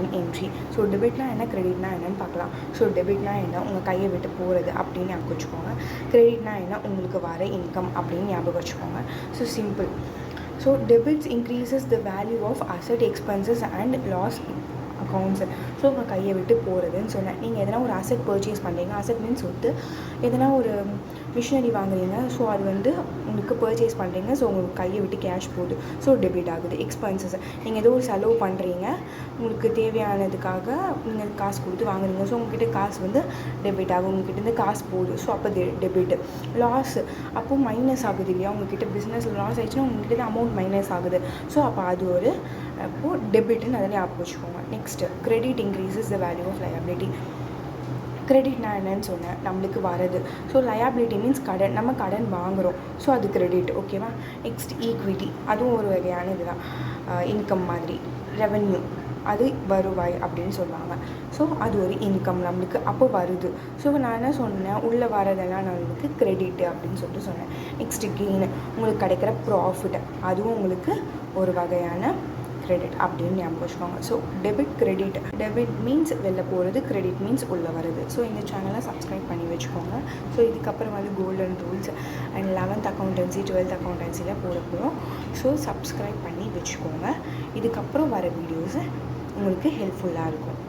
Income entry. So டெபிட்னா என்ன, கிரெடிட்னா என்னன்னு பார்க்கலாம். ஸோ டெபிட்னா என்ன, உங்கள் கையை விட்டு போகிறது அப்படின்னு ஞாபகம் வச்சுக்கோங்க. கிரெடிட்னா என்ன, உங்களுக்கு வர இன்கம் அப்படின்னு ஞாபகம் வச்சுக்கோங்க. So simple. So debits increases the value of asset, expenses and loss accounts. So உங்கள் கையை விட்டு போகிறதுன்னு சொன்னேன். நீங்கள் எதனா ஒரு அசட் பர்ச்சேஸ் பண்ணுறீங்க, அசட் மீன்ஸ் சொத்து, எதனா ஒரு மிஷினரி வாங்குறீங்க, ஸோ அது வந்து உங்களுக்கு பர்ச்சேஸ் பண்ணுறீங்க, ஸோ உங்களுக்கு கையை விட்டு கேஷ் போகுது, ஸோ டெபிட் ஆகுது. எக்ஸ்பென்சஸ், நீங்கள் ஏதோ ஒரு செலவு பண்ணுறீங்க, உங்களுக்கு தேவையானதுக்காக நீங்கள் காசு கொடுத்து வாங்குறீங்க, ஸோ உங்கள்கிட்ட காசு வந்து டெபிட் ஆகும், உங்கள்கிட்ட காசு போகுது, ஸோ அப்போ டெபிட். லாஸ், அப்போது மைனஸ் ஆகுது இல்லையா, உங்கள்கிட்ட பிஸ்னஸில் லாஸ் ஆகிடுச்சுன்னா உங்கள்கிட்ட அமௌண்ட் மைனஸ் ஆகுது, ஸோ அப்போ அது ஒரு அப்போது டெபிட்னு அதை ஞாபகம் வச்சுக்கோங்க. Next credit increases the value of liability. கிரெடிட்னா என்னன்னு சொன்னேன், நம்மளுக்கு வரது. ஸோ லயபிலிட்டி மீன்ஸ் கடன், நம்ம கடன் வாங்குகிறோம், ஸோ அது கிரெடிட். ஓகேவா. நெக்ஸ்ட் ஈக்விட்டி, அதுவும் ஒரு வகையான இதுதான், இன்கம் மாதிரி. ரெவென்யூ, அது வருவாய் அப்படின்னு சொல்லுவாங்க. ஸோ அது ஒரு இன்கம் நம்மளுக்கு அப்போ வருது. ஸோ நான் என்ன சொன்னேன், உள்ளே வரதெல்லாம் நம்மளுக்கு கிரெடிட்டு அப்படின்னு சொல்லிட்டு சொன்னேன். நெக்ஸ்ட்டு கெயின், உங்களுக்கு கிடைக்கிற ப்ராஃபிட், அதுவும் உங்களுக்கு ஒரு வகையான கிரெடிட் அப்படின்னு ஞாபகம் வச்சுக்கோங்க. So debit, credit. Debit means வெளில போகிறது, கிரெடிட் மீன்ஸ் உள்ளே வருது. ஸோ இந்த சேனலை சப்ஸ்கிரைப் பண்ணி வச்சுக்கோங்க. ஸோ இதுக்கப்புறம் வந்து golden rules and 11th accountancy 12th அக்கௌண்டன்சியில் போட போகிறோம். ஸோ சப்ஸ்கிரைப் பண்ணி வச்சுக்கோங்க. இதுக்கப்புறம் வர வீடியோஸு உங்களுக்கு ஹெல்ப்ஃபுல்லாக இருக்கும்.